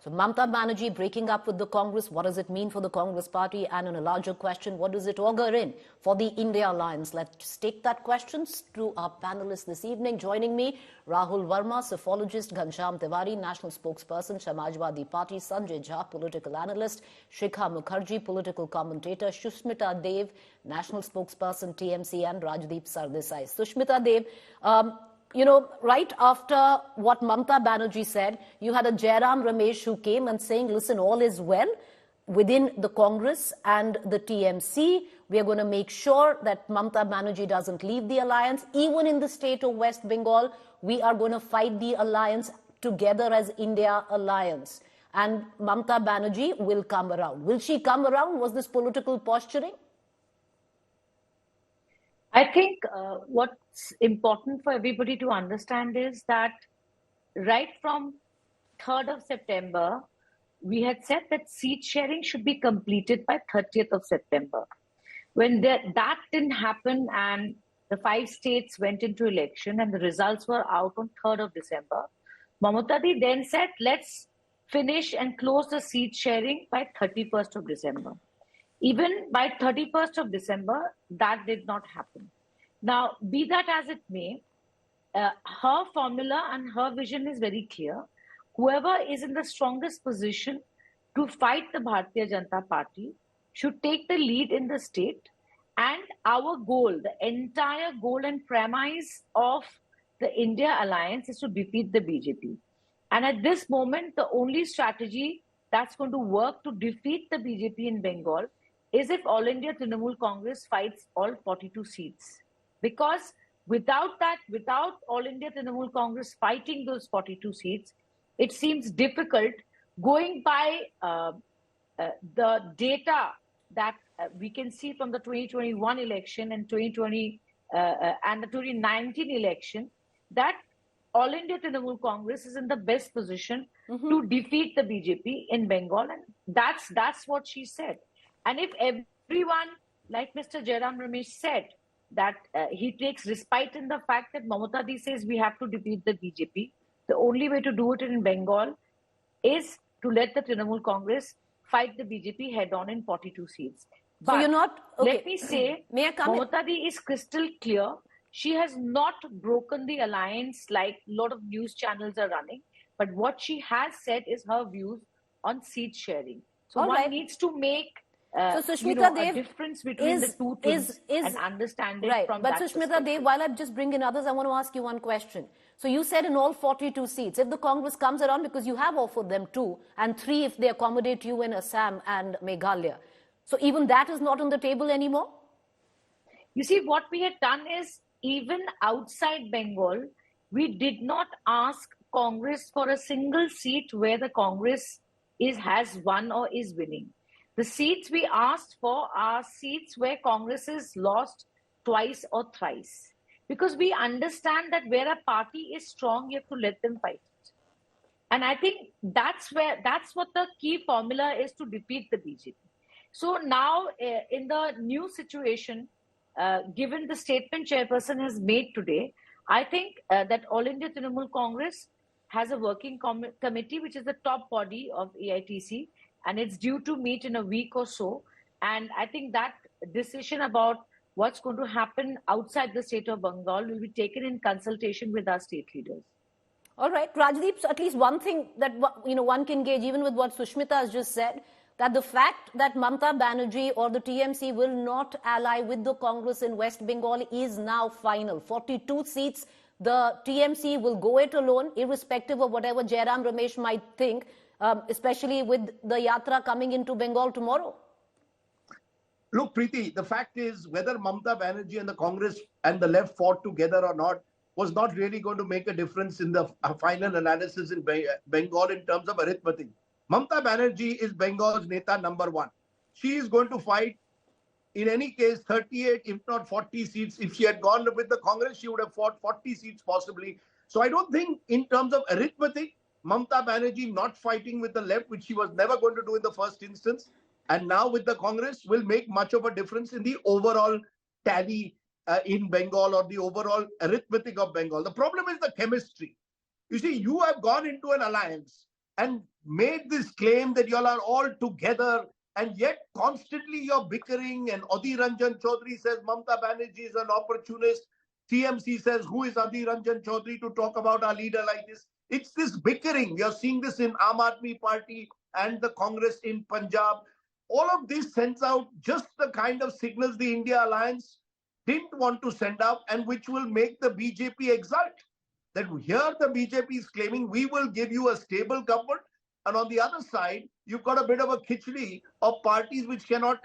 So Mamata Banerjee breaking up with the Congress, what does it mean for the Congress party? And on a larger question, what does it augur in for the India alliance? Let's take that questions to our panelists this evening. Joining me, Rahul Verma, psephologist, Ghanshyam Tiwari, national spokesperson, Samajwadi Party, Sanjay Jha, political analyst, Shikha Mukherjee, political commentator, Sushmita Dev, national spokesperson, TMC, and Rajdeep Sardesai. Sushmita Dev, right after what Mamata Banerjee said, you had a Jairam Ramesh who came and saying, listen, all is well within the Congress and the TMC. We are going to make sure that Mamata Banerjee doesn't leave the alliance. Even in the state of West Bengal, we are going to fight the alliance together as India alliance. And Mamata Banerjee will come around. Will she come around? Was this political posturing? I think what's important for everybody to understand is that right from 3rd of September, we had said that seat sharing should be completed by 30th of September. When that didn't happen and the 5 states went into election and the results were out on 3rd of December, Mamata Ji then said, let's finish and close the seat sharing by 31st of December. Even by 31st of December, that did not happen. Now, be that as it may, her formula and her vision is very clear. Whoever is in the strongest position to fight the Bharatiya Janata Party should take the lead in the state. And our goal, the entire goal and premise of the India alliance is to defeat the BJP. And at this moment, the only strategy that's going to work to defeat the BJP in Bengal is if All India Trinamool Congress fights all 42 seats. Because without that, without All India Trinamool Congress fighting those 42 seats, it seems difficult going by the data that we can see from the 2021 election and 2020 and the 2019 election, that All India Trinamool Congress is in the best position to defeat the BJP in Bengal. And that's what she said. And if everyone, like Mr. Jairam Ramesh said, that he takes respite in the fact that Mamata Ji says we have to defeat the BJP, the only way to do it in Bengal is to let the Trinamool Congress fight the BJP head-on in 42 seats. But so you're not... Okay. Let me say, Mamata Ji is crystal clear. She has not broken the alliance like a lot of news channels are running. But what she has said is her views on seat sharing. So one needs to make so Sushmita a difference between the two things and understand it from that perspective. But Sushmita Dev, while I just bring in others, I want to ask you one question. So you said in all 42 seats, if the Congress comes around, because you have offered them 2 and 3 if they accommodate you in Assam and Meghalaya. So even that is not on the table anymore? You see, what we had done is, even outside Bengal, we did not ask Congress for a single seat where the Congress has won or is winning. The seats we asked for are seats where Congress has lost twice or thrice. Because we understand that where a party is strong, you have to let them fight it. And I think that's what the key formula is to defeat the BJP. So now, in the new situation, given the statement chairperson has made today, I think that All India Trinamool Congress has a working committee, which is the top body of AITC, and it's due to meet in a week or so. And I think that decision about what's going to happen outside the state of Bengal will be taken in consultation with our state leaders. All right, Rajdeep, so at least one thing that one can gauge, even with what Sushmita has just said, that the fact that Mamata Banerjee or the TMC will not ally with the Congress in West Bengal is now final. 42 seats, the TMC will go it alone, irrespective of whatever Jairam Ramesh might think, especially with the Yatra coming into Bengal tomorrow. Look, Preeti, the fact is whether Mamata Banerjee and the Congress and the left fought together or not was not really going to make a difference in the final analysis in Bengal in terms of arithmetic. Mamata Banerjee is Bengal's Neta number 1. She is going to fight, in any case, 38, if not 40 seats. If she had gone with the Congress, she would have fought 40 seats possibly. So I don't think in terms of arithmetic, Mamata Banerjee not fighting with the left, which she was never going to do in the first instance, and now with the Congress will make much of a difference in the overall tally in Bengal or the overall arithmetic of Bengal. The problem is the chemistry. You see, you have gone into an alliance and made this claim that you all are all together, and yet constantly you're bickering. And Adhi Ranjan Choudhry says Mamta Banerjee is an opportunist. TMC says, who is Adhi Ranjan Choudhry to talk about our leader like this? It's this bickering. You're seeing this in Aam Aadmi Party and the Congress in Punjab. All of this sends out just the kind of signals the India Alliance didn't want to send out, and which will make the BJP exult. That here the BJP is claiming we will give you a stable government, and on the other side you've got a bit of a khichdi of parties which cannot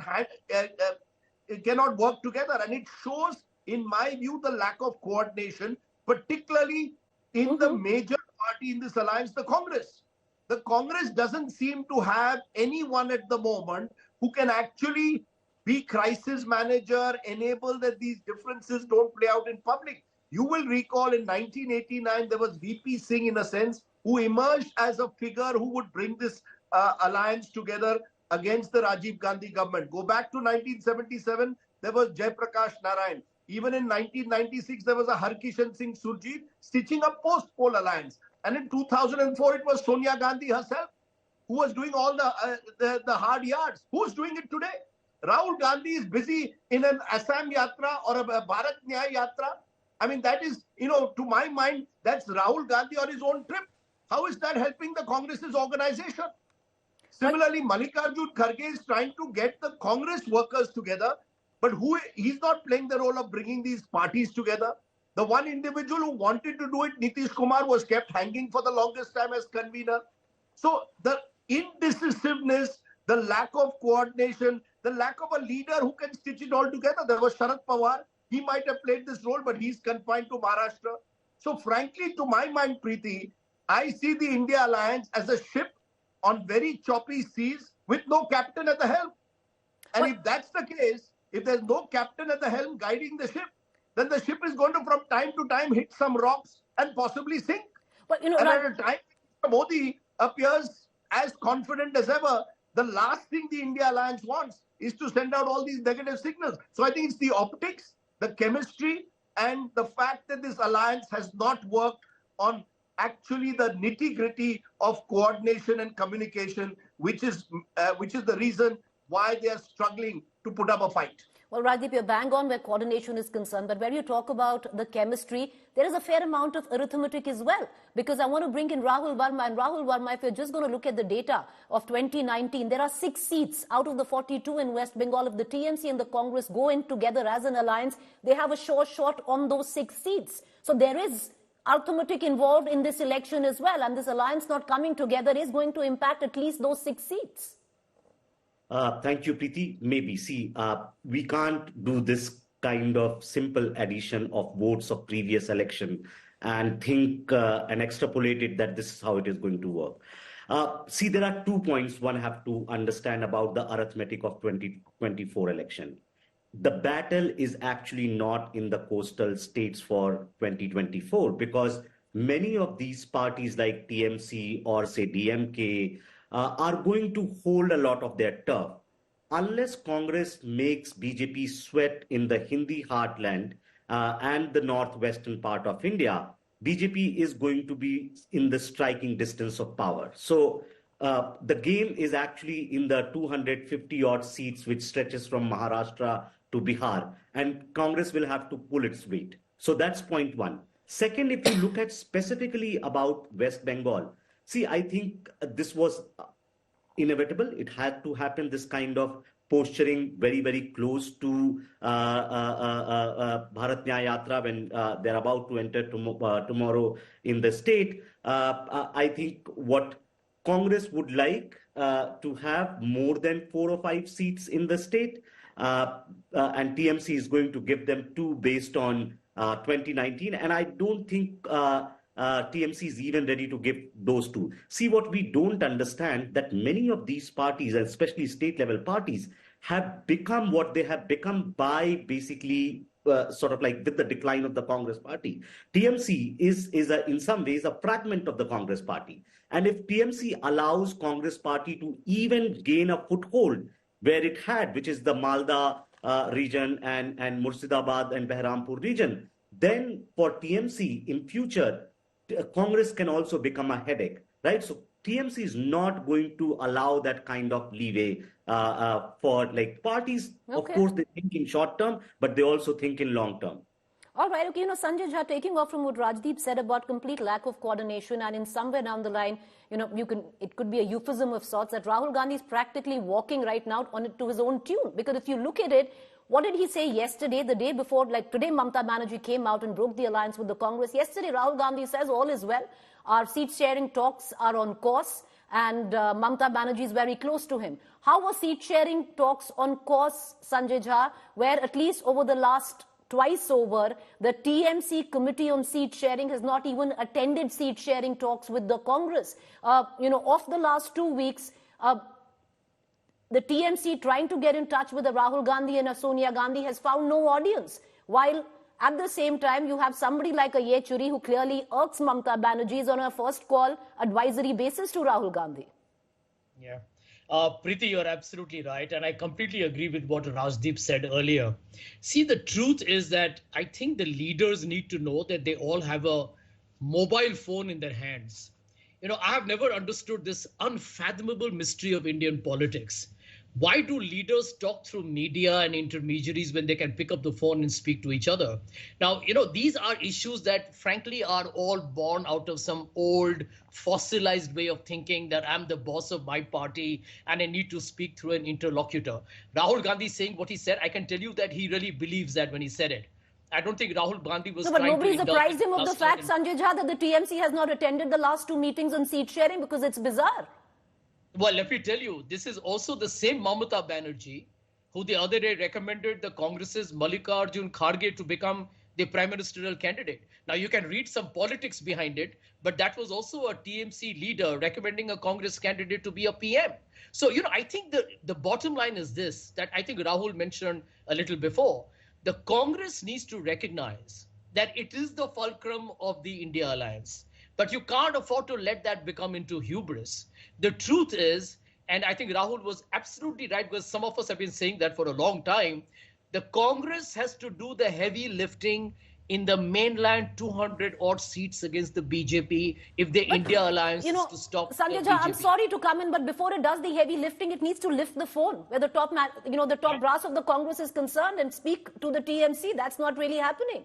work together, and it shows, in my view, the lack of coordination, particularly in the major party in this alliance, the Congress. The Congress doesn't seem to have anyone at the moment who can actually be crisis manager, enable that these differences don't play out in public. You will recall in 1989, there was VP Singh, in a sense, who emerged as a figure who would bring this alliance together against the Rajiv Gandhi government. Go back to 1977, there was Jai Prakash Narayan. Even in 1996, there was a Harkishan Singh Surjit stitching a post-poll alliance. And in 2004, it was Sonia Gandhi herself who was doing all the hard yards. Who's doing it today? Rahul Gandhi is busy in an Assam Yatra or a Bharat Nyaya Yatra. I mean, that is, to my mind, that's Rahul Gandhi on his own trip. How is that helping the Congress's organization? Similarly, Mallikarjun Kharge is trying to get the Congress workers together, but he's not playing the role of bringing these parties together. The one individual who wanted to do it, Nitish Kumar, was kept hanging for the longest time as convener. So the indecisiveness, the lack of coordination, the lack of a leader who can stitch it all together. There was Sharad Pawar. He might have played this role, but he's confined to Maharashtra. So frankly, to my mind, Preeti, I see the India Alliance as a ship on very choppy seas with no captain at the helm. And if that's the case, if there's no captain at the helm guiding the ship, then the ship is going to, from time to time, hit some rocks and possibly sink. But, and at a time, Modi appears as confident as ever. The last thing the India Alliance wants is to send out all these negative signals. So I think it's the optics, the chemistry, and the fact that this alliance has not worked on actually the nitty-gritty of coordination and communication, which is the reason why they are struggling to put up a fight. Well, Rajdeep, you're bang on where coordination is concerned, but when you talk about the chemistry, there is a fair amount of arithmetic as well, because I want to bring in Rahul Verma. And Rahul Verma, if you're just going to look at the data of 2019, there are 6 seats out of the 42 in West Bengal. If the TMC and the Congress go in together as an alliance, they have a sure shot on those 6 seats. So there is arithmetic involved in this election as well, and this alliance not coming together is going to impact at least those 6 seats. Thank you, Preeti. Maybe. See, we can't do this kind of simple addition of votes of previous election and think and extrapolate it that this is how it is going to work. See, there are 2 points one have to understand about the arithmetic of 2024 election. The battle is actually not in the coastal states for 2024, because many of these parties like TMC or say DMK are going to hold a lot of their turf. Unless Congress makes BJP sweat in the Hindi heartland and the northwestern part of India, BJP is going to be in the striking distance of power. So the game is actually in the 250 odd seats, which stretches from Maharashtra to Bihar, and Congress will have to pull its weight. So that's point one. Second, if you look at specifically about West Bengal, see, I think this was inevitable. It had to happen, this kind of posturing very, very close to Bharat Nyaya Yatra when they're about to enter tomorrow in the state. I think what Congress would like to have more than 4 or 5 seats in the state, and TMC is going to give them 2 based on 2019, and I don't think TMC is even ready to give those 2. See, what we don't understand, that many of these parties, especially state-level parties, have become what they have become by basically sort of like with the decline of the Congress party. TMC is in some ways a fragment of the Congress party. And if TMC allows Congress party to even gain a foothold where it had, which is the Malda region and Murshidabad and Behrampur region, then for TMC in future, Congress can also become a headache, right? So TMC is not going to allow that kind of leeway for like parties. Of course, they think in short term, but they also think in long term. All right, okay, Sanjay Jha, taking off from what Rajdeep said about complete lack of coordination, and in somewhere down the line, it could be a euphemism of sorts that Rahul Gandhi is practically walking right now on it to his own tune. Because if you look at it, what did he say yesterday, the day before? Like today, Mamta Banerjee came out and broke the alliance with the Congress. Yesterday, Rahul Gandhi says all is well. Our seat sharing talks are on course, and Mamta Banerjee is very close to him. How were seat sharing talks on course, Sanjay Jha, where at least over the last twice over, the TMC Committee on Seat Sharing has not even attended seat sharing talks with the Congress. Of the last 2 weeks, the TMC trying to get in touch with the Rahul Gandhi and Sonia Gandhi has found no audience. While at the same time, you have somebody like a Yechuri who clearly irks Mamta Banerjee on her first call advisory basis to Rahul Gandhi. Yeah. Preeti, you're absolutely right. And I completely agree with what Rajdeep said earlier. See, the truth is that I think the leaders need to know that they all have a mobile phone in their hands. I have never understood this unfathomable mystery of Indian politics. Why do leaders talk through media and intermediaries when they can pick up the phone and speak to each other? Now, these are issues that frankly are all born out of some old fossilized way of thinking that I'm the boss of my party and I need to speak through an interlocutor. Rahul Gandhi saying what he said, I can tell you that he really believes that when he said it. I don't think Rahul Gandhi was but nobody surprised him of the fact, Sanjay Jha, that the TMC has not attended the last 2 meetings on seat sharing because it's bizarre. Well, let me tell you, this is also the same Mamata Banerjee who the other day recommended the Congress's Mallikarjun Kharge to become the prime ministerial candidate. Now, you can read some politics behind it, but that was also a TMC leader recommending a Congress candidate to be a PM. So, I think the bottom line is this, that I think Rahul mentioned a little before. The Congress needs to recognize that it is the fulcrum of the India alliance. But you can't afford to let that become into hubris. The truth is, and I think Rahul was absolutely right because some of us have been saying that for a long time, the Congress has to do the heavy lifting in the mainland 200 odd seats against the BJP if the India alliance is to stop Sanjay Jha, I'm sorry to come in, but before it does the heavy lifting, it needs to lift the phone where the top brass of the Congress is concerned and speak to the TMC. That's not really happening.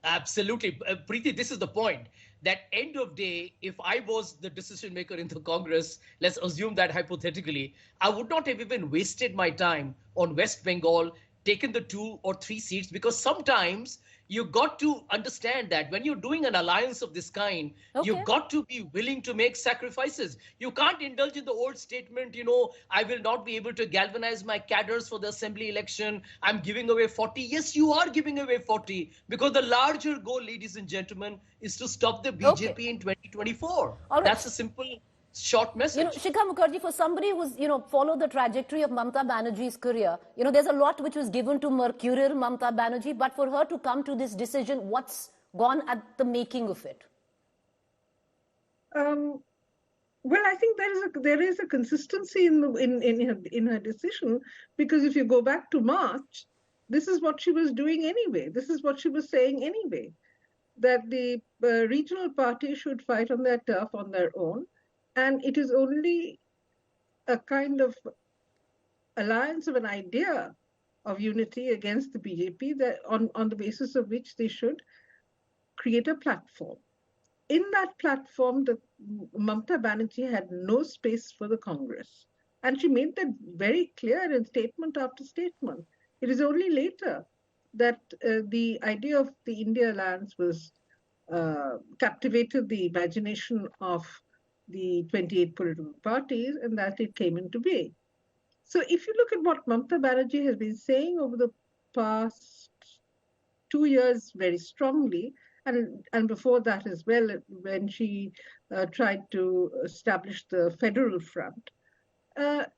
Absolutely. Preeti, this is the point. That end of day, if I was the decision maker in the Congress, let's assume that hypothetically, I would not have even wasted my time on West Bengal, taken the 2 or 3 seats, because sometimes you got to understand that when you're doing an alliance of this kind, you've got to be willing to make sacrifices. You can't indulge in the old statement, I will not be able to galvanize my cadres for the assembly election. I'm giving away 40. Yes, you are giving away 40 because the larger goal, ladies and gentlemen, is to stop the BJP in 2024. Right. That's a simple short message. Shikha Mukherjee, for somebody who's, followed the trajectory of Mamta Banerjee's career, there's a lot which was given to mercurial Mamta Banerjee, but for her to come to this decision, what's gone at the making of it? Well, I think there is a consistency in her decision, because if you go back to March, this is what she was doing anyway. This is what she was saying anyway, that the regional parties should fight on their turf on their own. And it is only a kind of alliance of an idea of unity against the BJP that on the basis of which they should create a platform. In that platform, Mamta Banerjee had no space for the Congress. And she made that very clear in statement after statement. It is only later that the idea of the India alliance was captivated the imagination of the 28 political parties, and that it came into being. So if you look at what Mamta Banerjee has been saying over the past 2 years very strongly, and before that as well, when she tried to establish the federal front,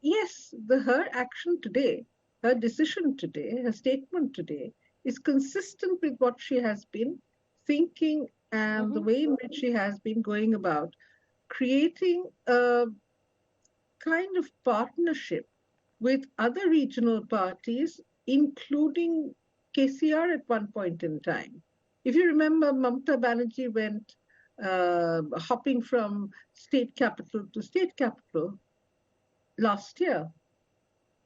yes, her action today, her decision today, her statement today is consistent with what she has been thinking and the way in which she has been going about creating a kind of partnership with other regional parties, including KCR at one point in time. If you remember, Mamta Banerjee went hopping from state capital to state capital last year.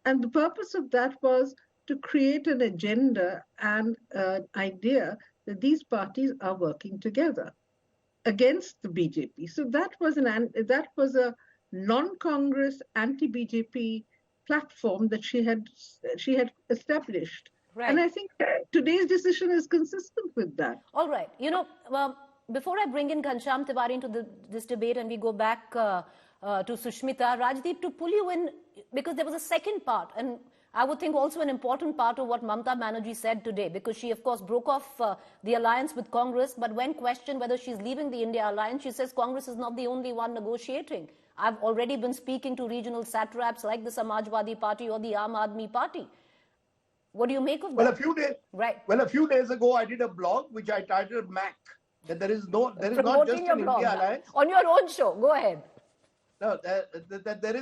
And the purpose of that was to create an agenda and an idea that these parties are working together against the BJP. So that was a non-Congress anti-BJP platform that she had established. Right. And I think today's decision is consistent with that. All right. Before I bring in Ghanshyam Tiwari into this debate and we go back to Sushmita, Rajdeep, to pull you in, because there was a second part, and I would think also an important part of what Mamta Banerjee said today, because she, of course, broke off the alliance with Congress, but when questioned whether she's leaving the India alliance, she says Congress is not the only one negotiating. I've already been speaking to regional satraps like the Samajwadi Party or the Aam Aadmi Party. What do you make of that? Well, a few days ago, I did a blog which I titled MAC. That there is not just an India alliance. On your own show, go ahead. No, that there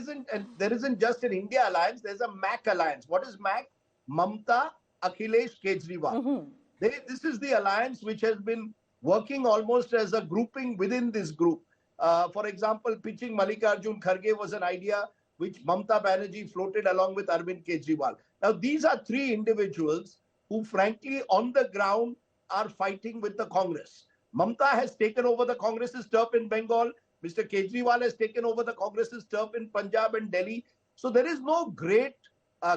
isn't just an India alliance. There's a MAC alliance. What is MAC? Mamta, Akhilesh, Kejriwal. Mm-hmm. This is the alliance which has been working almost as a grouping within this group. For example, pitching Mallikarjun Kharge was an idea which Mamta Banerjee floated along with Arvind Kejriwal. Now, these are three individuals who, frankly, on the ground are fighting with the Congress. Mamta has taken over the Congress's turf in Bengal. Mr. Kejriwal has taken over the Congress's turf in Punjab and Delhi. So there is no great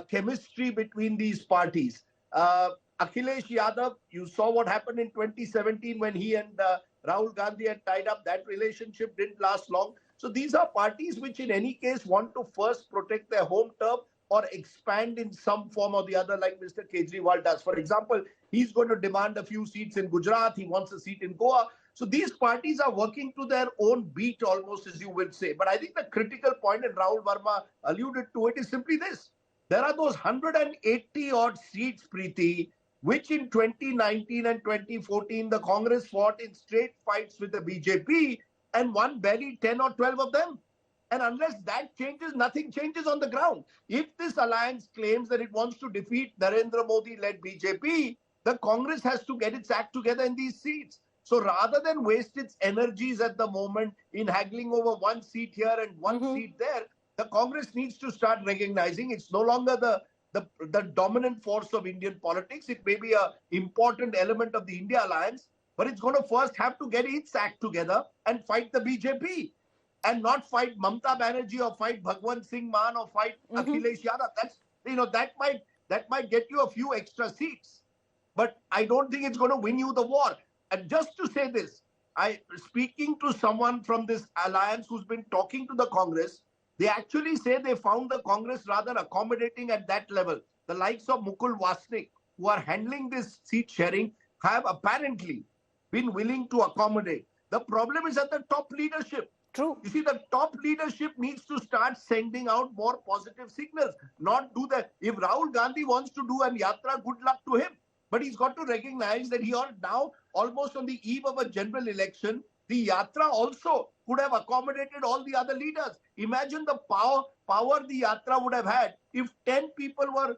chemistry between these parties. Akhilesh Yadav, you saw what happened in 2017 when he and Rahul Gandhi had tied up. That relationship didn't last long. So these are parties which in any case want to first protect their home turf or expand in some form or the other, like Mr. Kejriwal does. For example, he's going to demand a few seats in Gujarat. He wants a seat in Goa. So these parties are working to their own beat almost, as you would say. But I think the critical point, and Rahul Verma alluded to it, is simply this. There are those 180 odd seats, Preeti, which in 2019 and 2014, the Congress fought in straight fights with the BJP and won barely 10 or 12 of them. And unless that changes, nothing changes on the ground. If this alliance claims that it wants to defeat Narendra Modi-led BJP, the Congress has to get its act together in these seats. So rather than waste its energies at the moment in haggling over one seat here and one seat there, the Congress needs to start recognizing it's no longer the dominant force of Indian politics. It may be an important element of the India alliance, but it's going to first have to get its act together and fight the BJP. And not fight Mamta Banerjee or fight Bhagwant Singh Maan or fight Akhilesh Yadav. That might get you a few extra seats, but I don't think it's going to win you the war. And just to say this, speaking to someone from this alliance who's been talking to the Congress, they actually say they found the Congress rather accommodating at that level. The likes of Mukul Wasnik, who are handling this seat sharing, have apparently been willing to accommodate. The problem is at the top leadership. True. You see, the top leadership needs to start sending out more positive signals, not do that. If Rahul Gandhi wants to do an yatra, good luck to him. But he's got to recognize that he are now almost on the eve of a general election. The yatra also could have accommodated all the other leaders. Imagine the power the yatra would have had if 10 people were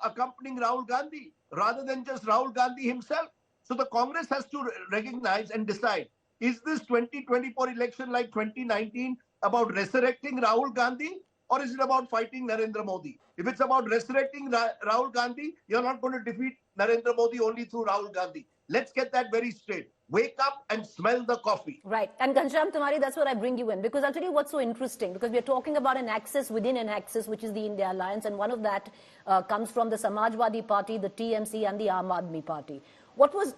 accompanying Rahul Gandhi rather than just Rahul Gandhi himself. So the Congress has to recognize and decide, is this 2024 election like 2019 about resurrecting Rahul Gandhi, or is it about fighting Narendra Modi? If it's about resurrecting Rahul Gandhi, you're not going to defeat Narendra Modi only through Rahul Gandhi. Let's get that very straight. Wake up and smell the coffee. Right. And Ghanshyam Tiwari, that's what I bring you in. Because I'll tell you what's so interesting. Because we're talking about an axis within an axis, which is the India Alliance. And one of that comes from the Samajwadi Party, the TMC and the Aam Aadmi Party. What was,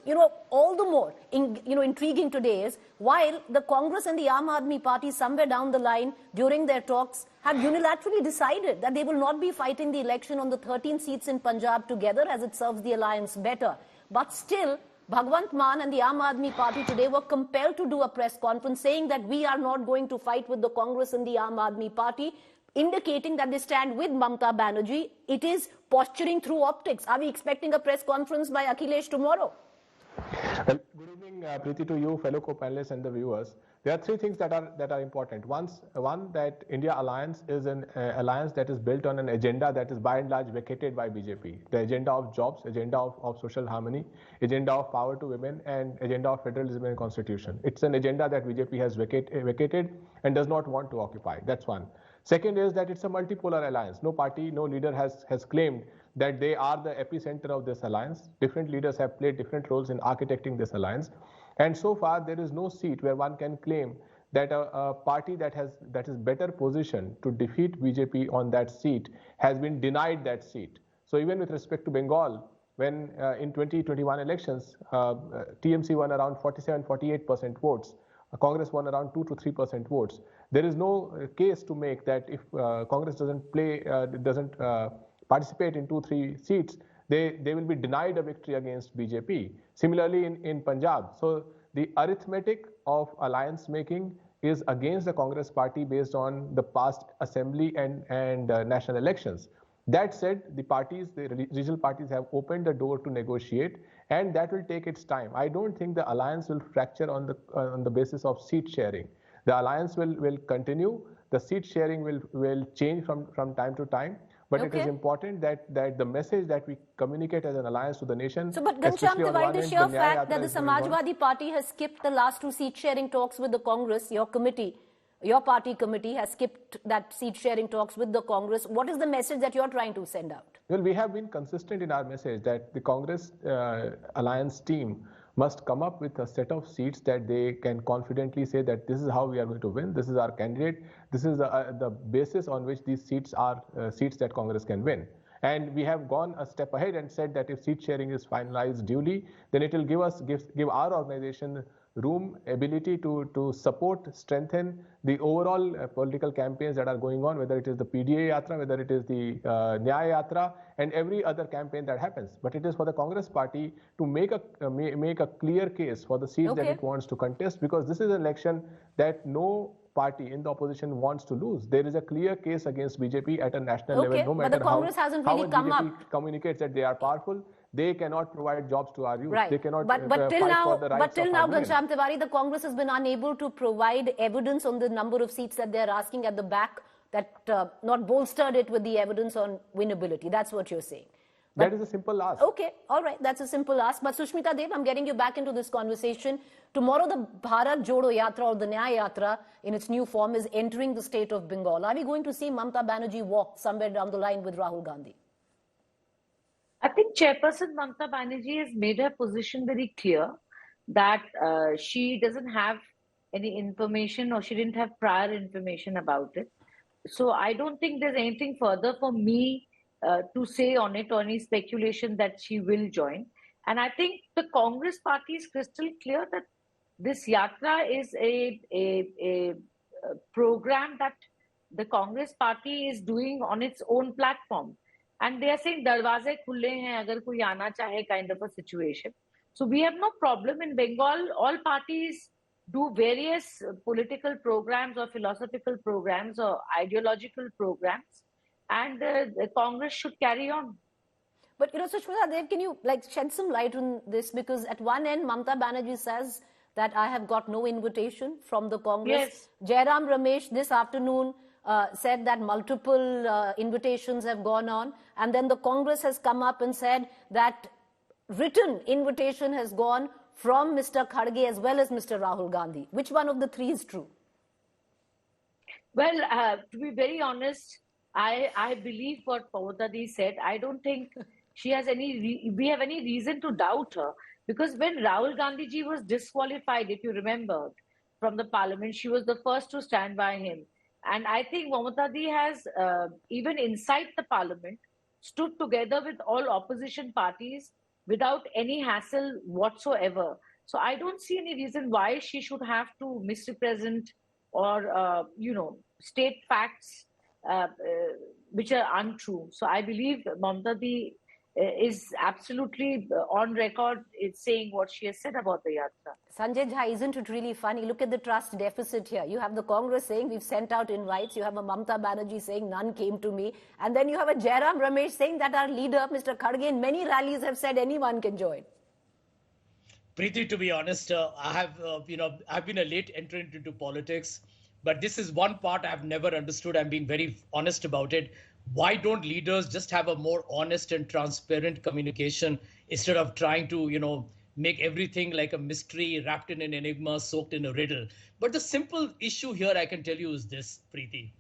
all the more, intriguing today is, while the Congress and the Aam Aadmi Party somewhere down the line during their talks have unilaterally decided that they will not be fighting the election on the 13 seats in Punjab together as it serves the alliance better. But still, Bhagwant Maan and the Aam Aadmi Party today were compelled to do a press conference saying that we are not going to fight with the Congress and the Aam Aadmi Party, indicating that they stand with Mamta Banerjee. It is posturing through optics. Are we expecting a press conference by Akhilesh tomorrow? Good evening, Preeti, to you, fellow co-panelists and the viewers, there are three things that are important. One, that India Alliance is an alliance that is built on an agenda that is by and large vacated by BJP. The agenda of jobs, agenda of social harmony, agenda of power to women, and agenda of federalism and constitution. It's an agenda that BJP has vacated and does not want to occupy. That's one. Second is that it's a multipolar alliance. No party, no leader has claimed that they are the epicenter of this alliance. Different leaders have played different roles in architecting this alliance. And so far, there is no seat where one can claim that a party that is better positioned to defeat BJP on that seat has been denied that seat. So even with respect to Bengal, when in 2021 elections, TMC won around 47-48% votes, Congress won around 2 to 3% votes. There is no case to make that if Congress doesn't participate in 2-3 seats, they will be denied a victory against BJP. Similarly in Punjab. So the arithmetic of alliance making is against the Congress party based on the past assembly and national elections. That said, the regional parties have opened the door to negotiate, and that will take its time. I don't think the alliance will fracture on the basis of seat sharing. The alliance will continue. The seat sharing will change from time to time. But it is important that the message that we communicate as an alliance to the nation. So, but Ghanshyam Tiwari, the sheer fact that the Samajwadi Party has skipped the last 2 seat sharing talks with the Congress, your party committee has skipped that seat sharing talks with the Congress. What is the message that you're trying to send out? Well, we have been consistent in our message that the Congress alliance team must come up with a set of seats that they can confidently say that this is how we are going to win, this is our candidate, this is the basis on which these seats are seats that Congress can win. And we have gone a step ahead and said that if seat sharing is finalized duly, then it will give our organization room, ability to support, strengthen the overall political campaigns that are going on, whether it is the PDA Yatra, whether it is the Nyaya Yatra, and every other campaign that happens. But it is for the Congress party to make a clear case for the seats that it wants to contest, because this is an election that no party in the opposition wants to lose. There is a clear case against BJP at a national level, no matter but the Congress hasn't really come BJP up. communicates that they are powerful. They cannot provide jobs to our youth. Right. They cannot but till fight now, for the rights but till of now, our women. Ghanshyam Tiwari, the Congress has been unable to provide evidence on the number of seats that they're asking at the back, that not bolstered it with the evidence on winnability. That's what you're saying. But that is a simple ask. Okay, all right, that's a simple ask. But Sushmita Dev, I'm getting you back into this conversation. Tomorrow, the Bharat Jodo Yatra or the Nyaya Yatra in its new form is entering the state of Bengal. Are we going to see Mamata Banerjee walk somewhere down the line with Rahul Gandhi? I think Chairperson Mamata Banerjee has made her position very clear that she doesn't have any information, or she didn't have prior information about it. So I don't think there's anything further for me to say on it, or any speculation that she will join. And I think the Congress party is crystal clear that this yatra is a program that the Congress party is doing on its own platform. And they are saying, darwaze khulle hain, agar koi aana chahe, kind of a situation. So we have no problem in Bengal. All parties do various political programs or philosophical programs or ideological programs. And the Congress should carry on. But, Sushmita Dev, can you shed some light on this? Because at one end, Mamata Banerjee says that I have got no invitation from the Congress. Yes. Jairam Ramesh this afternoon said that multiple invitations have gone on. And then the Congress has come up and said that written invitation has gone from Mr. Kharge as well as Mr. Rahul Gandhi. Which one of the three is true? Well, to be very honest, I believe what Pawatadi said. I don't think she has we have any reason to doubt her. Because when Rahul Gandhi ji was disqualified, if you remember, from the parliament, she was the first to stand by him. And I think Pawatadi has, even inside the parliament, stood together with all opposition parties without any hassle whatsoever. So I don't see any reason why she should have to misrepresent or, state facts which are untrue. So I believe Mamata is absolutely on record saying what she has said about the yatra. Sanjay Jha, isn't it really funny? Look at the trust deficit here. You have the Congress saying we've sent out invites. You have a Mamata Banerjee saying none came to me. And then you have a Jairam Ramesh saying that our leader, Mr. Kharge, in many rallies have said anyone can join. Preeti, to be honest, I've been a late entrant into politics, but this is one part I've never understood. I'm being very honest about it. Why don't leaders just have a more honest and transparent communication instead of trying to, make everything like a mystery wrapped in an enigma, soaked in a riddle? But the simple issue here I can tell you is this, Preeti.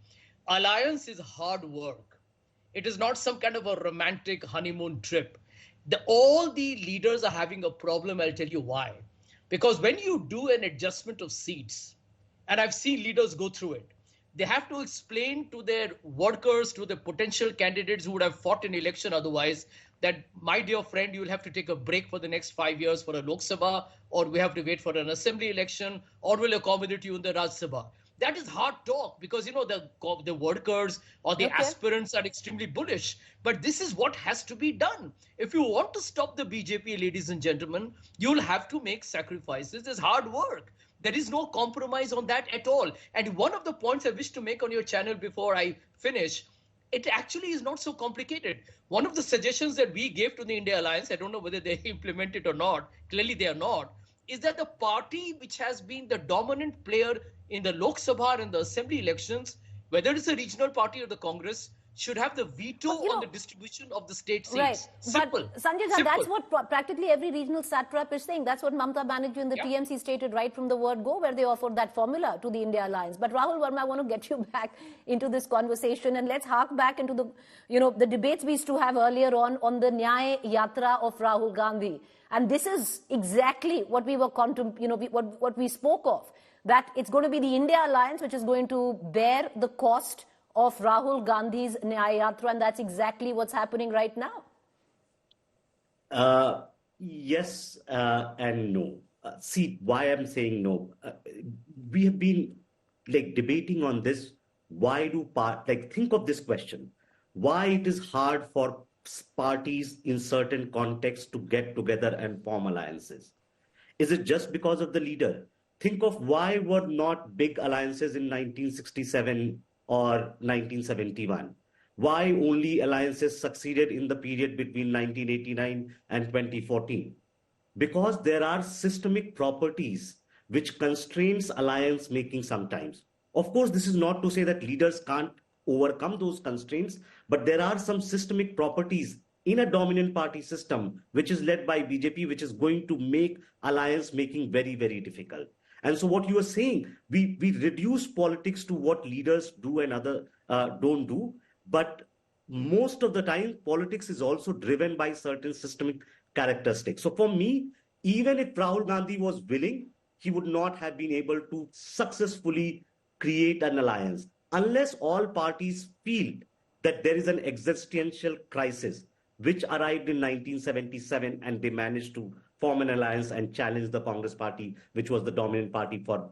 Alliance is hard work. It is not some kind of a romantic honeymoon trip. All the leaders are having a problem. I'll tell you why. Because when you do an adjustment of seats, and I've seen leaders go through it, they have to explain to their workers, to the potential candidates who would have fought an election otherwise, that, my dear friend, you will have to take a break for the next 5 years for a Lok Sabha, or we have to wait for an assembly election, or we'll accommodate you in the Raj Sabha. That is hard talk because, the workers or the aspirants are extremely bullish. But this is what has to be done. If you want to stop the BJP, ladies and gentlemen, you'll have to make sacrifices. There's hard work. There is no compromise on that at all. And one of the points I wish to make on your channel before I finish, it actually is not so complicated. One of the suggestions that we gave to the India Alliance, I don't know whether they implement it or not, clearly they are not, is that the party which has been the dominant player in the Lok Sabha and the assembly elections, whether it's a regional party or the Congress, should have the veto on the distribution of the state seats. Right. Simple. But Sanjay, that's what practically every regional satrap is saying. That's what Mamata Banerjee and the TMC stated right from the word go, where they offered that formula to the India Alliance. But Rahul Verma, I want to get you back into this conversation, and let's hark back into the, the debates we used to have earlier on the Nyay Yatra of Rahul Gandhi. And this is exactly what we were what we spoke of, that it's going to be the India Alliance which is going to bear the cost of Rahul Gandhi's Nyay Yatra, and that's exactly what's happening right now. Yes and no. See, why I'm saying no. We have been debating on this. Why do think of this question. Why it is hard for parties in certain contexts to get together and form alliances? Is it just because of the leader? Think of why were not big alliances in 1967 or 1971? Why only alliances succeeded in the period between 1989 and 2014? Because there are systemic properties which constrains alliance making sometimes. Of course, this is not to say that leaders can't overcome those constraints, but there are some systemic properties in a dominant party system which is led by BJP, which is going to make alliance making very, very difficult. And so what you are saying, we reduce politics to what leaders do and other don't do. But most of the time, politics is also driven by certain systemic characteristics. So for me, even if Rahul Gandhi was willing, he would not have been able to successfully create an alliance unless all parties feel that there is an existential crisis, which arrived in 1977 and they managed to form an alliance and challenge the Congress party, which was the dominant party for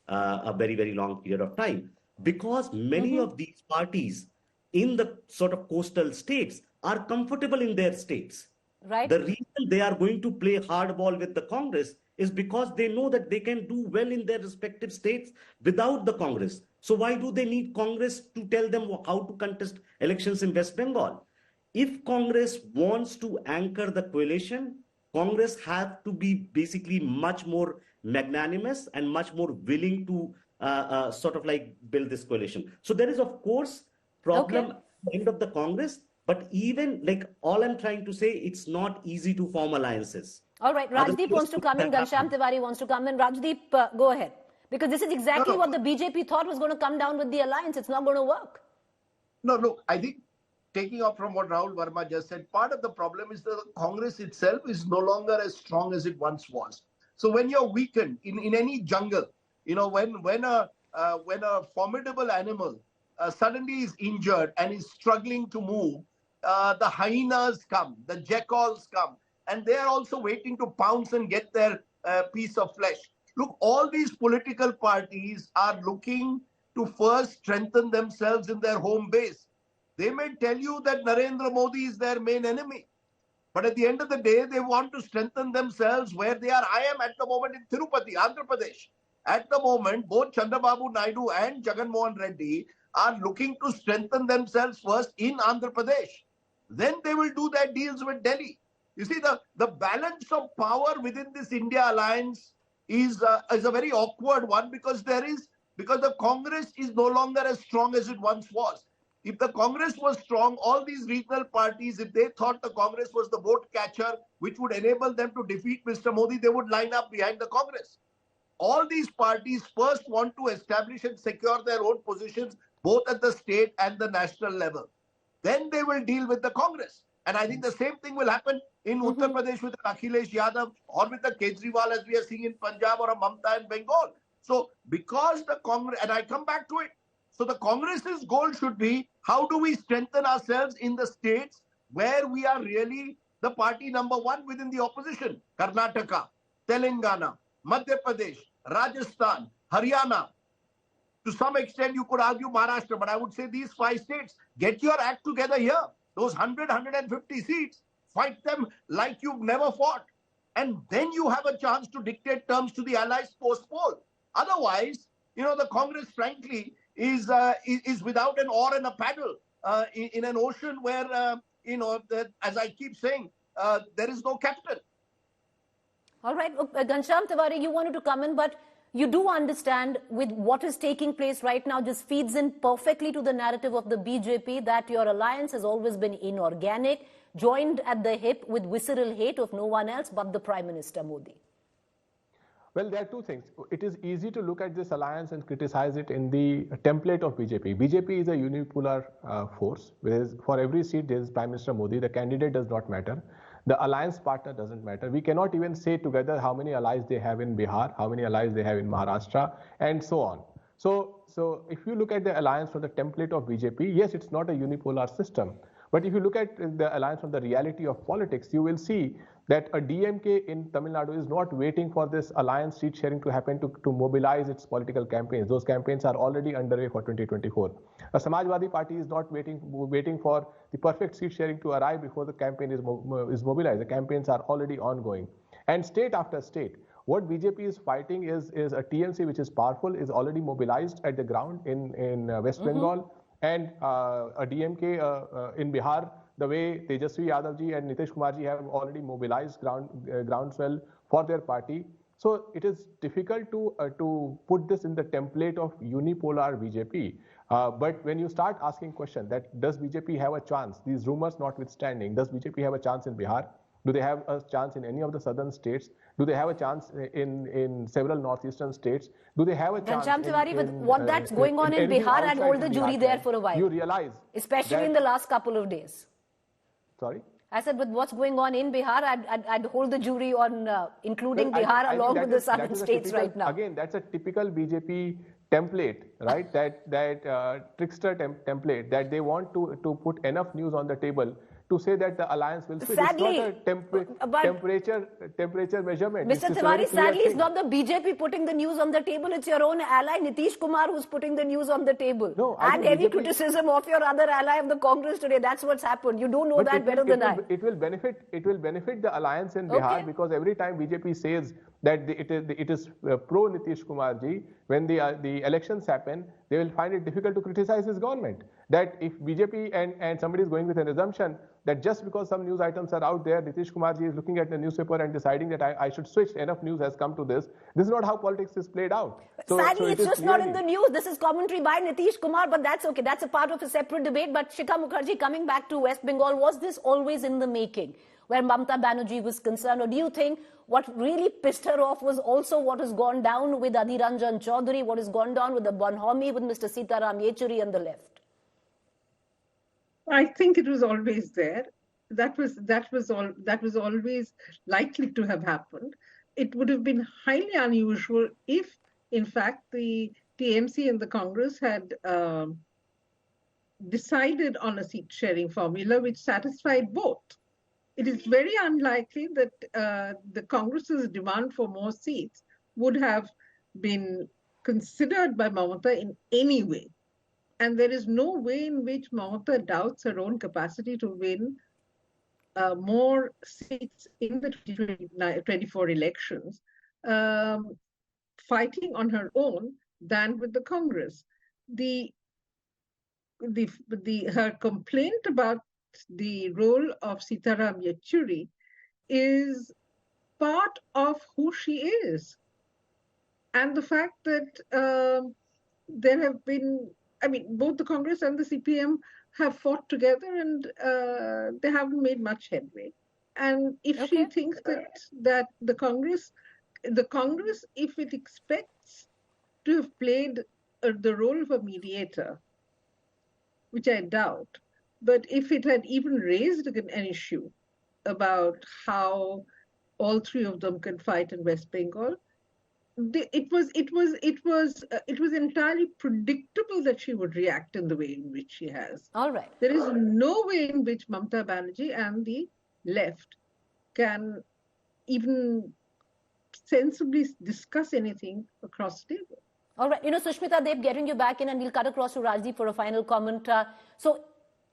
a very, very long period of time. Because many of these parties in the sort of coastal states are comfortable in their states. Right. The reason they are going to play hardball with the Congress is because they know that they can do well in their respective states without the Congress. So why do they need Congress to tell them how to contest elections in West Bengal? If Congress wants to anchor the coalition, Congress have to be basically much more magnanimous and much more willing to build this coalition. So there is, of course, problem at the end of the Congress, but even all I'm trying to say, it's not easy to form alliances. All right, Rajdeep wants to come in, Ghanshyam Tiwari wants to come in. Rajdeep, go ahead. Because this is exactly what the BJP thought was going to come down with the alliance. It's not going to work. No, look, I think taking off from what Rahul Verma just said, part of the problem is that the Congress itself is no longer as strong as it once was. So when you're weakened in any jungle, when a formidable animal suddenly is injured and is struggling to move, the hyenas come, the jackals come, and they are also waiting to pounce and get their piece of flesh. Look, all these political parties are looking to first strengthen themselves in their home base. They may tell you that Narendra Modi is their main enemy, but at the end of the day, they want to strengthen themselves where they are. I am at the moment in Tirupati, Andhra Pradesh. At the moment, both Chandrababu Naidu and Jagan Mohan Reddy are looking to strengthen themselves first in Andhra Pradesh. Then they will do their deals with Delhi. You see, the balance of power within this India alliance is a very awkward one, because the Congress is no longer as strong as it once was. If the Congress was strong, all these regional parties, if they thought the Congress was the vote catcher, which would enable them to defeat Mr. Modi, they would line up behind the Congress. All these parties first want to establish and secure their own positions, both at the state and the national level. Then they will deal with the Congress. And I think the same thing will happen in Uttar Pradesh with Akhilesh Yadav, or with the Kejriwal, as we are seeing in Punjab, or a Mamta in Bengal. So because the Congress, and I come back to it, so the Congress's goal should be, how do we strengthen ourselves in the states where we are really the party number one within the opposition? Karnataka, Telangana, Madhya Pradesh, Rajasthan, Haryana. To some extent, you could argue Maharashtra, but I would say these 5 states, get your act together here. Those 100, 150 seats, fight them like you've never fought. And then you have a chance to dictate terms to the allies post-poll. Otherwise, the Congress, frankly, is without an oar and a paddle in an ocean where, as I keep saying, there is no captain. All right, Ghanshyam Tiwari, you wanted to come in, but you do understand with what is taking place right now, just feeds in perfectly to the narrative of the BJP that your alliance has always been inorganic, joined at the hip with visceral hate of no one else but the Prime Minister Modi. Well, there are two things. It is easy to look at this alliance and criticize it in the template of BJP. BJP is a unipolar force, whereas for every seat there is Prime Minister Modi. The candidate does not matter. The alliance partner doesn't matter. We cannot even say together how many allies they have in Bihar, how many allies they have in Maharashtra, and so on. So if you look at the alliance from the template of BJP, yes, it's not a unipolar system. But if you look at the alliance from the reality of politics, you will see that a DMK in Tamil Nadu is not waiting for this alliance seat sharing to happen to mobilize its political campaigns. Those campaigns are already underway for 2024. A Samajwadi Party is not waiting for the perfect seat sharing to arrive before the campaign is mobilized. The campaigns are already ongoing. And state after state, what BJP is fighting is a TMC which is powerful, is already mobilized at the ground in West Bengal, and a DMK in Bihar, the way Tejasvi Yadavji and Nitish Kumarji have already mobilized groundswell for their party. So it is difficult to put this in the template of unipolar BJP. But when you start asking questions that does BJP have a chance, these rumors notwithstanding, does BJP have a chance in Bihar? Do they have a chance in any of the southern states? Do they have a chance in several northeastern states? Do they have a chance Ghanshyam Tiwari, with what that's going on in Bihar, I'd hold the jury there for a while. You realize, especially in the last couple of days. Sorry? I said, with what's going on in Bihar, I'd hold the jury on including Bihar along with the southern states right now. Again, that's a typical BJP template, right? that trickster template, that they want to put enough news on the table to say that the alliance will switch. Sadly, it's not a temperature measurement. Mr. Tiwari, sadly, it's not the BJP putting the news on the table. It's your own ally, Nitish Kumar, who's putting the news on the table. No, and heavy criticism of your other ally of the Congress today. That's what's happened. You don't know that better than I. It will benefit the alliance in Bihar, because every time BJP says that it is pro Nitish Kumar ji, when the elections happen, they will find it difficult to criticize his government. That if BJP and somebody is going with an assumption that just because some news items are out there, Nitish Kumar ji is looking at the newspaper and deciding that I should switch, enough news has come to this. This is not how politics is played out. Sadly, it's just not in the news. This is commentary by Nitish Kumar, but that's okay. That's a part of a separate debate. But Shikha Mukherjee, coming back to West Bengal, was this always in the making where Mamta Banerjee was concerned? Or do you think what really pissed her off was also what has gone down with Adhir Ranjan Choudhry, what has gone down with the Bonhomme, with Mr. Sitaram Yechuri and the left? I think it was always there. That was always likely to have happened. It would have been highly unusual if, in fact, the TMC and the Congress had decided on a seat-sharing formula which satisfied both. It is very unlikely that the Congress's demand for more seats would have been considered by Mamata in any way. And there is no way in which Mamata doubts her own capacity to win more seats in the 2024 elections, fighting on her own than with the Congress. Her complaint about the role of Sitaram Yechuri is part of who she is. And the fact that there have been, I mean, both the Congress and the CPM have fought together and they haven't made much headway. And if she thinks that the Congress, if it expects to have played the role of a mediator, which I doubt, but if it had even raised an issue about how all three of them can fight in West Bengal, it was entirely predictable that she would react in the way in which she has. All right. There is no way in which Mamata Banerjee and the left can even sensibly discuss anything across the table. All right. Sushmita Dev, getting you back in, and we'll cut across to Rajdeep for a final comment. So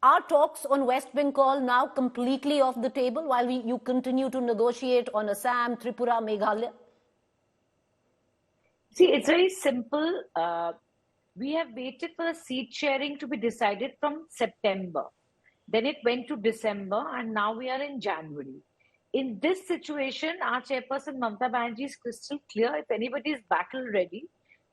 are talks on West Bengal now completely off the table while you continue to negotiate on Assam, Tripura, Meghalaya? See, it's very simple. We have waited for the seat sharing to be decided from September. Then it went to December, and now we are in January. In this situation, our chairperson Mamata Banerjee is crystal clear. If anybody is battle ready,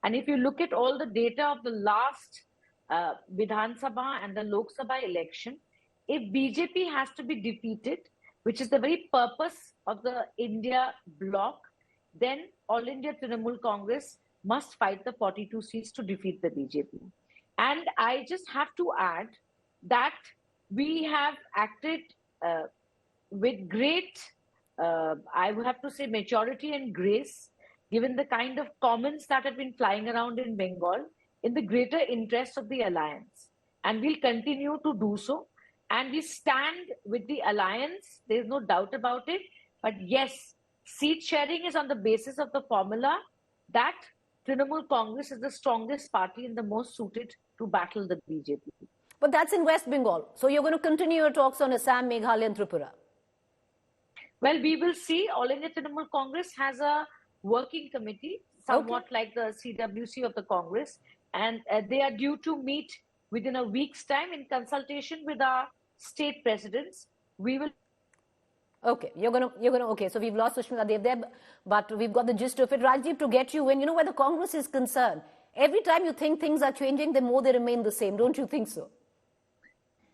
and if you look at all the data of the last Vidhan Sabha and the Lok Sabha election, if BJP has to be defeated, which is the very purpose of the India bloc, then All India Trinamool Congress must fight the 42 seats to defeat the BJP. And I just have to add that we have acted with great, I would have to say, maturity and grace, given the kind of comments that have been flying around in Bengal, in the greater interest of the alliance. And we'll continue to do so. And we stand with the alliance, there's no doubt about it. But yes, seat sharing is on the basis of the formula that Trinamool Congress is the strongest party and the most suited to battle the BJP. But that's in West Bengal. So you're going to continue your talks on Assam, Meghalaya and Tripura? Well, we will see. All India Trinamool Congress has a working committee, somewhat like the CWC of the Congress. And they are due to meet within a week's time in consultation with our state presidents. We will. Okay, okay, so we've lost Sushmita Dev there, but we've got the gist of it. Rajdeep, to get you in, where the Congress is concerned, every time you think things are changing, the more they remain the same. Don't you think so?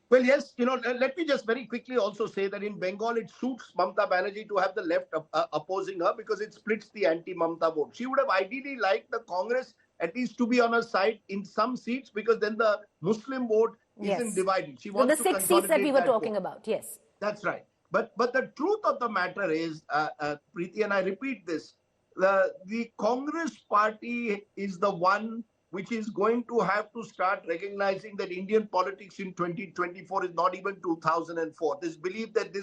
Well, yes, let me just very quickly also say that in Bengal, it suits Mamata Banerjee to have the left opposing her because it splits the anti-Mamata vote. She would have ideally liked the Congress at least to be on her side in some seats because then the Muslim vote isn't divided. She wants the 6 seats that we were talking about, yes. That's right. But the truth of the matter is, Preeti, and I repeat this, the Congress party is the one which is going to have to start recognizing that Indian politics in 2024 is not even 2004. This belief that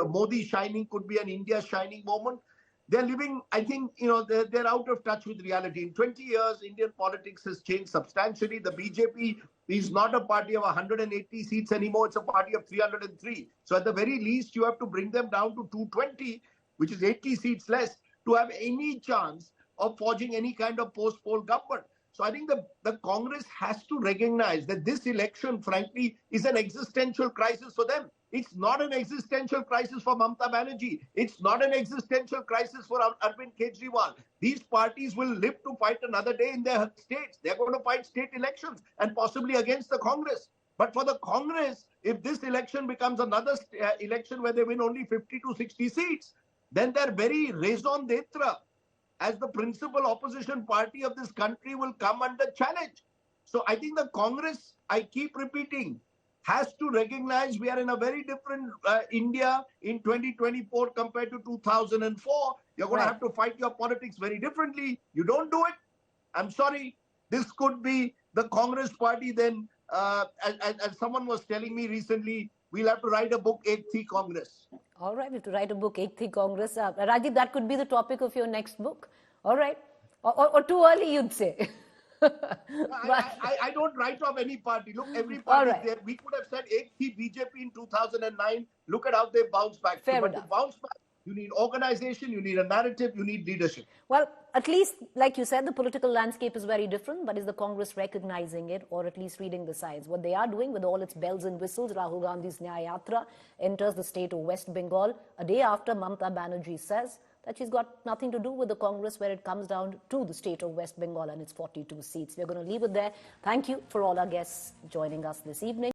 Modi shining could be an India shining moment. They're living, I think, they're out of touch with reality. In 20 years, Indian politics has changed substantially. The BJP is not a party of 180 seats anymore. It's a party of 303. So at the very least, you have to bring them down to 220, which is 80 seats less, to have any chance of forging any kind of post-poll government. So I think the Congress has to recognize that this election, frankly, is an existential crisis for them. It's not an existential crisis for Mamata Banerjee. It's not an existential crisis for Arvind Kejriwal. These parties will live to fight another day in their states. They're going to fight state elections and possibly against the Congress. But for the Congress, if this election becomes another election where they win only 50 to 60 seats, then their very raison d'etre as the principal opposition party of this country will come under challenge. So I think the Congress, I keep repeating, has to recognize we are in a very different India in 2024 compared to 2004. You're going to have to fight your politics very differently. You don't do it, I'm sorry, this could be the Congress party then, as someone was telling me recently, we'll have to write a book, Ek Thi Congress. All right, we have to write a book, Ek Thi Congress. Rajiv, that could be the topic of your next book. All right. Or too early, you'd say. I don't write off any party. Look, every party is there. We could have said Ek Thi BJP in 2009. Look at how they bounced back. Fair but enough. To bounce back You need organization, you need a narrative, you need leadership. Well, at least, like you said, the political landscape is very different, but is the Congress recognizing it, or at least reading the signs? What they are doing with all its bells and whistles, Rahul Gandhi's Nyaya Yatra enters the state of West Bengal a day after Mamata Banerjee says that she's got nothing to do with the Congress when it comes down to the state of West Bengal and its 42 seats. We're going to leave it there. Thank you for all our guests joining us this evening.